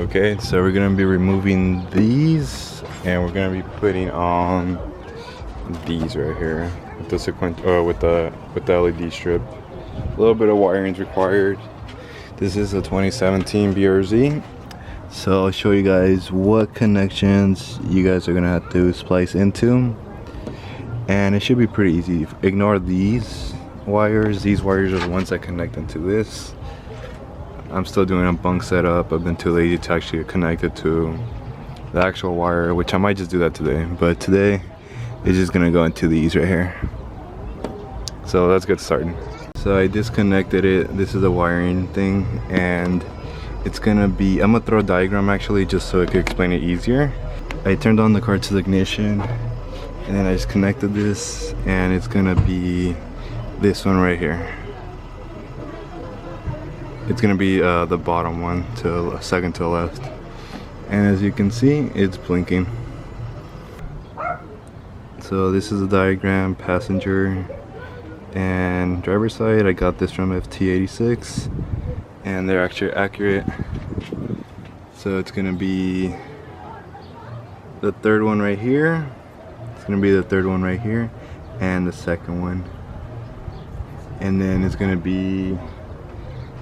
Okay, so we're gonna be removing these, and we're gonna be putting on these right here with the with the LED strip. A little bit of wiring is required. This is a 2017 BRZ, so I'll show you guys what connections you guys are gonna have to splice into, and it should be pretty easy. Ignore these wires. These wires are the ones that connect into this. I'm still doing a bunk setup. I've been too lazy to actually connect it to the actual wire, which I might just do that today, but today it's just gonna go into these right here. So let's get started. So I disconnected it. This is the wiring thing, and it's gonna be, I'm gonna throw a diagram actually just so I can explain it easier. I turned on the car to the ignition, and then I just connected this, and it's gonna be this one right here. It's gonna be the bottom one, to second to the left, and as you can see, it's blinking. So this is the diagram, passenger and driver side. I got this from FT86, and they're actually accurate. So it's gonna be the third one right here. It's gonna be the third one right here, and the second one, and then it's gonna be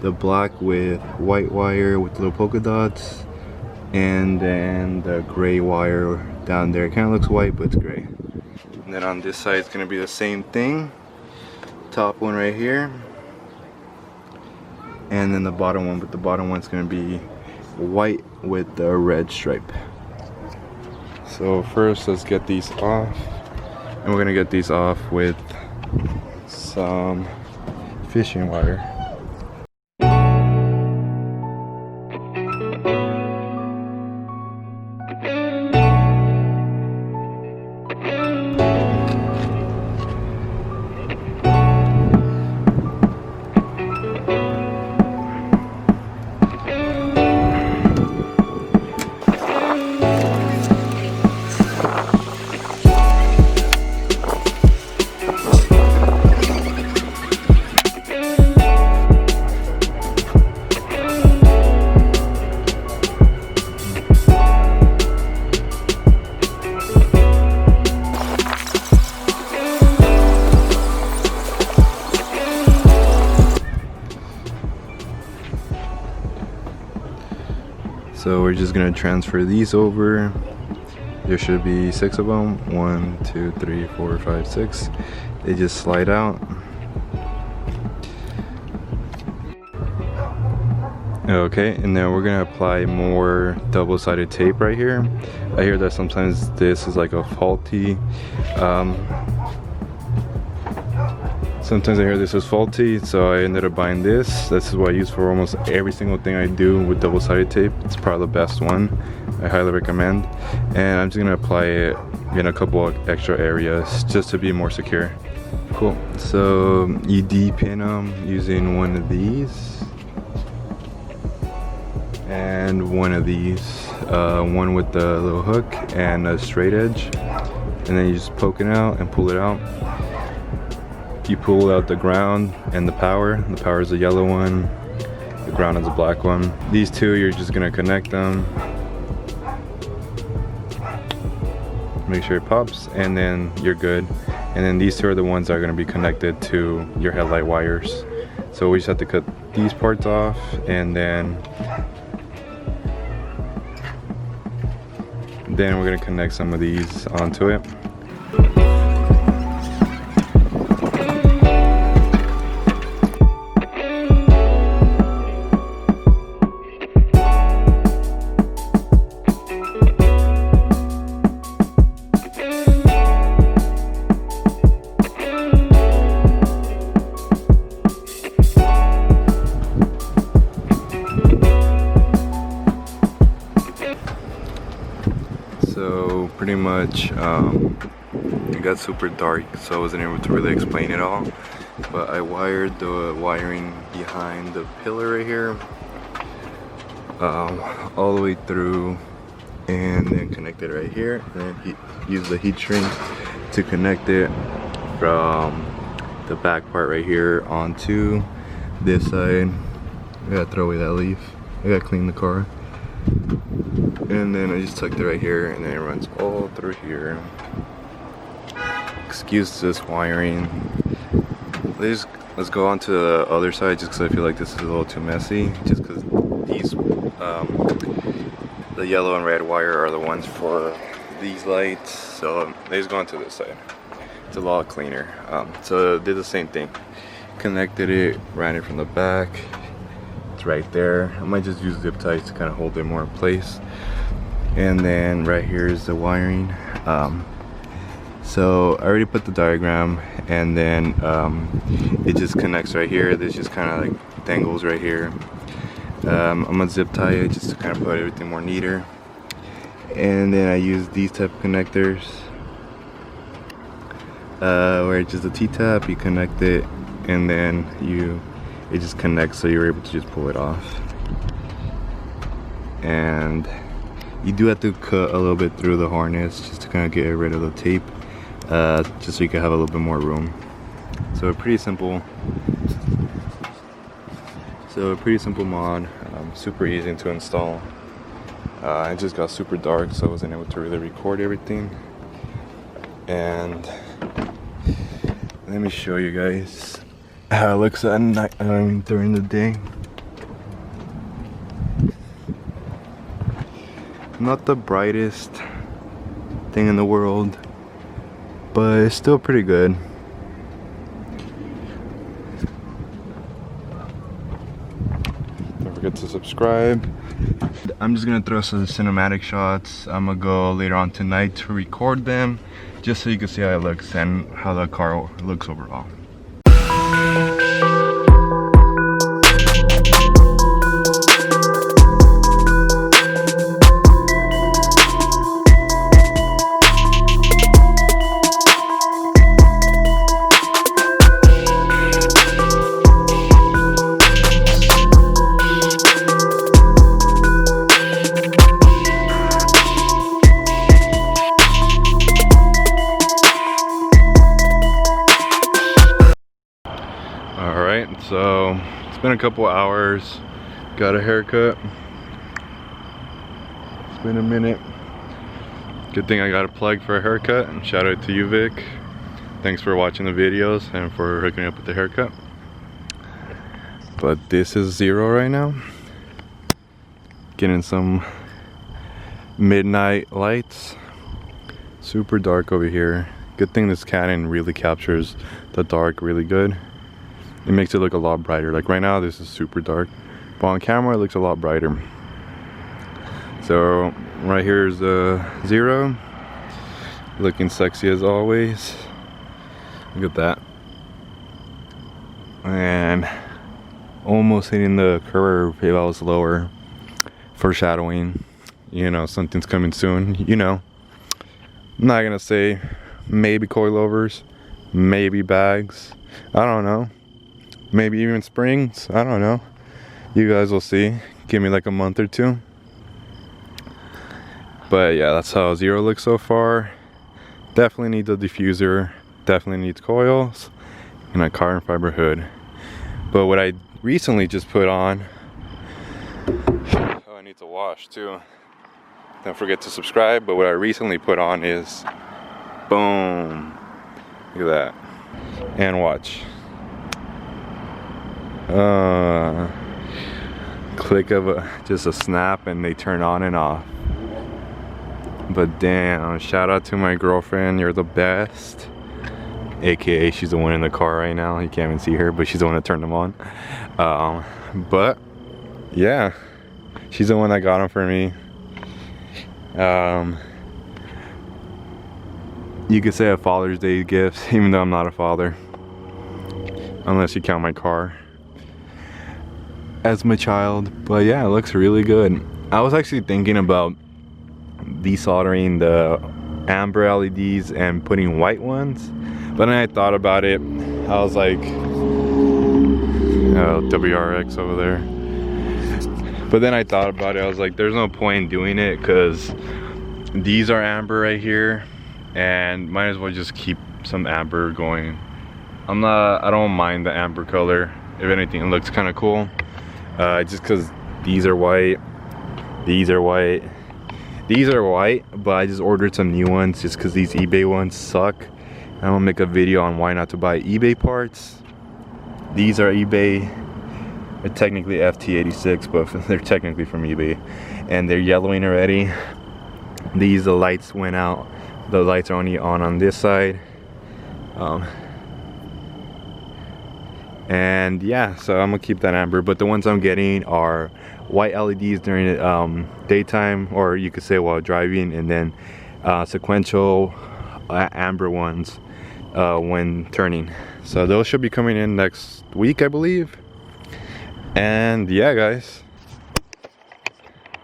the black with white wire with little polka dots, and then the gray wire down there. It kind of looks white, but it's gray. And then on this side it's going to be the same thing. Top one right here, and then the bottom one, but the bottom one's going to be white with the red stripe. So first let's get these off, and we're going to get these off with some fishing wire. So we're just gonna transfer these over. There should be 6 of them. 1, 2, 3, 4, 5, 6. They just slide out. Okay, and then we're gonna apply more double-sided tape right here. I hear that sometimes this is like a faulty. Sometimes I hear this is faulty, so I ended up buying this. This is what I use for almost every single thing I do with double-sided tape. It's probably the best one. I highly recommend. And I'm just gonna apply it in a couple of extra areas just to be more secure. Cool. So you D-pin them using one of these and one of these. One with the little hook and a straight edge. And then you just poke it out and pull it out. You pull out the ground and the power. The power is the yellow one, the ground is the black one. These two, you're just gonna connect them, make sure it pops, and then you're good. And then these two are the ones that are gonna be connected to your headlight wires. So we just have to cut these parts off, and then we're gonna connect some of these onto it. much. It got super dark, so I wasn't able to really explain it all. But I wired the wiring behind the pillar right here all the way through, and then connected right here, and then use the heat shrink to connect it from the back part right here onto this side. I gotta throw away that leaf. I gotta clean the car. And then I just tucked it right here, and then it runs all through here. Excuse this wiring. Let's go on to the other side, just because I feel like this is a little too messy. Just because these, the yellow and red wire are the ones for these lights. So let's go on to this side. It's a lot cleaner. So I did the same thing. Connected it, ran it from the back. It's right there. I might just use zip ties to kind of hold it more in place. And then right here is the wiring. So I already put the diagram, and then it just connects right here. This just kind of like dangles right here. I'm gonna zip tie it just to kind of put everything more neater. And then I use these type of connectors, where it's just a T-tap, you connect it, and then it just connects, so you're able to just pull it off. And you do have to cut a little bit through the harness just to kind of get rid of the tape, just so you can have a little bit more room. So a pretty simple mod, super easy to install. It just got super dark, so I wasn't able to really record everything. And let me show you guys how it looks at night, during the day. Not the brightest thing in the world, but it's still pretty good. Don't forget to subscribe. I'm just gonna throw some cinematic shots. I'm gonna go later on tonight to record them, just so you can see how it looks and how the car looks overall. So it's been a couple hours, got a haircut. It's been a minute. Good thing I got a plug for a haircut, and shout out to you, Vic. Thanks for watching the videos and for hooking me up with the haircut. But this is Zero right now, getting some midnight lights. Super dark over here. Good thing this Canon really captures the dark really good. It makes it look a lot brighter. Like right now this is super dark, but on camera it looks a lot brighter. So right here is the Zero, looking sexy as always. Look at that. And almost hitting the curve if I was lower. Foreshadowing, you know, something's coming soon, you know. I'm not gonna say maybe coilovers, maybe bags, I don't know. Maybe even springs, I don't know. You guys will see. Give me like a month or two. But yeah, that's how Zero looks so far. Definitely needs a diffuser, definitely needs coils, and a carbon fiber hood. But what I recently just put on, oh, I need to wash too. Don't forget to subscribe. But what I recently put on is, boom, look at that, and watch. Click of just a snap and they turn on and off. But damn, shout out to my girlfriend, you're the best. AKA she's the one in the car right now. You can't even see her, but she's the one that turned them on. But yeah, she's the one that got them for me. You could say a Father's Day gift, even though I'm not a father, unless you count my car as my child. But yeah, it looks really good. I was actually thinking about desoldering the amber LEDs and putting white ones. But then I thought about it. I was like, WRX over there. But then I thought about it. I was like, there's no point in doing it because these are amber right here, and might as well just keep some amber going. I don't mind the amber color. If anything, it looks kind of cool. Just because these are white, these are white, these are white, but I just ordered some new ones just because these eBay ones suck. I'm gonna make a video on why not to buy eBay parts. These are eBay. They're technically FT86, but they're technically from eBay, and they're yellowing already. The lights went out. The lights are only on this side. And yeah, so I'm gonna keep that amber, but the ones I'm getting are white LEDs during the daytime, or you could say while driving, and then sequential amber ones when turning. So those should be coming in next week, I believe. And yeah, guys,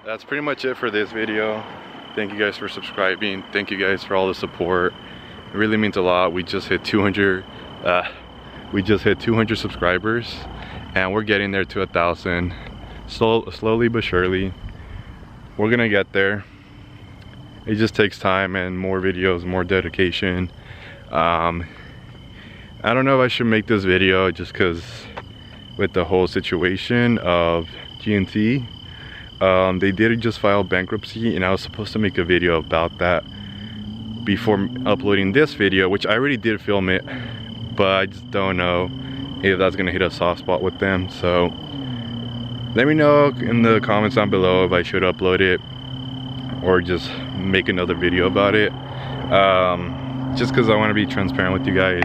that's pretty much it for this video. Thank you guys for subscribing. Thank you guys for all the support. It really means a lot. We just hit 200 subscribers, and we're getting there to 1,000. Slowly but surely, we're gonna get there. It just takes time and more videos, more dedication. I don't know if I should make this video just because with the whole situation of GNC, they did just file bankruptcy, and I was supposed to make a video about that before uploading this video, which I already did film it, but I just don't know if that's gonna hit a soft spot with them. So let me know in the comments down below if I should upload it or just make another video about it. Just because I want to be transparent with you guys,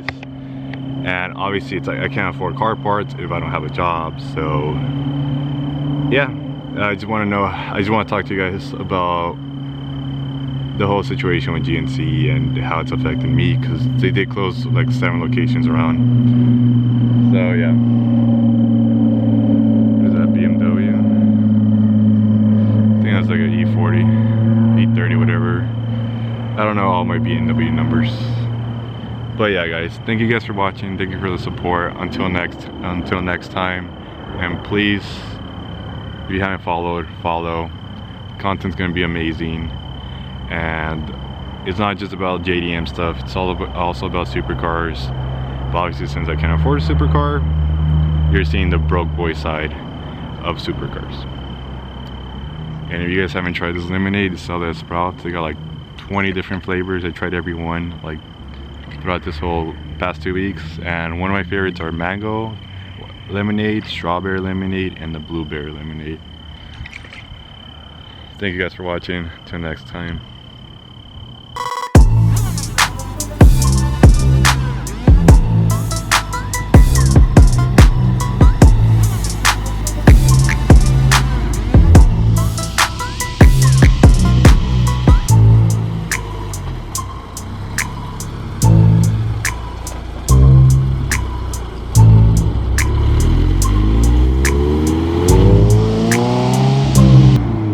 and obviously it's like I can't afford car parts if I don't have a job. So yeah, I just want to talk to you guys about the whole situation with GNC and how it's affecting me, because they did close like 7 locations around. So yeah, what is that, BMW? I think that's like an E40, E30, whatever. I don't know all my BMW numbers. But yeah, guys, thank you guys for watching. Thank you for the support. Until next time, and please, if you haven't followed, follow. The content's gonna be amazing, and it's not just about JDM stuff. It's also about supercars. But obviously, since I can't afford a supercar, you're seeing the broke boy side of supercars. And if you guys haven't tried this lemonade, it's sold at Sprouts. They got like 20 different flavors. I tried every one like throughout this whole past 2 weeks, and one of my favorites are mango lemonade, strawberry lemonade, and the blueberry lemonade. Thank you guys for watching. Till next time.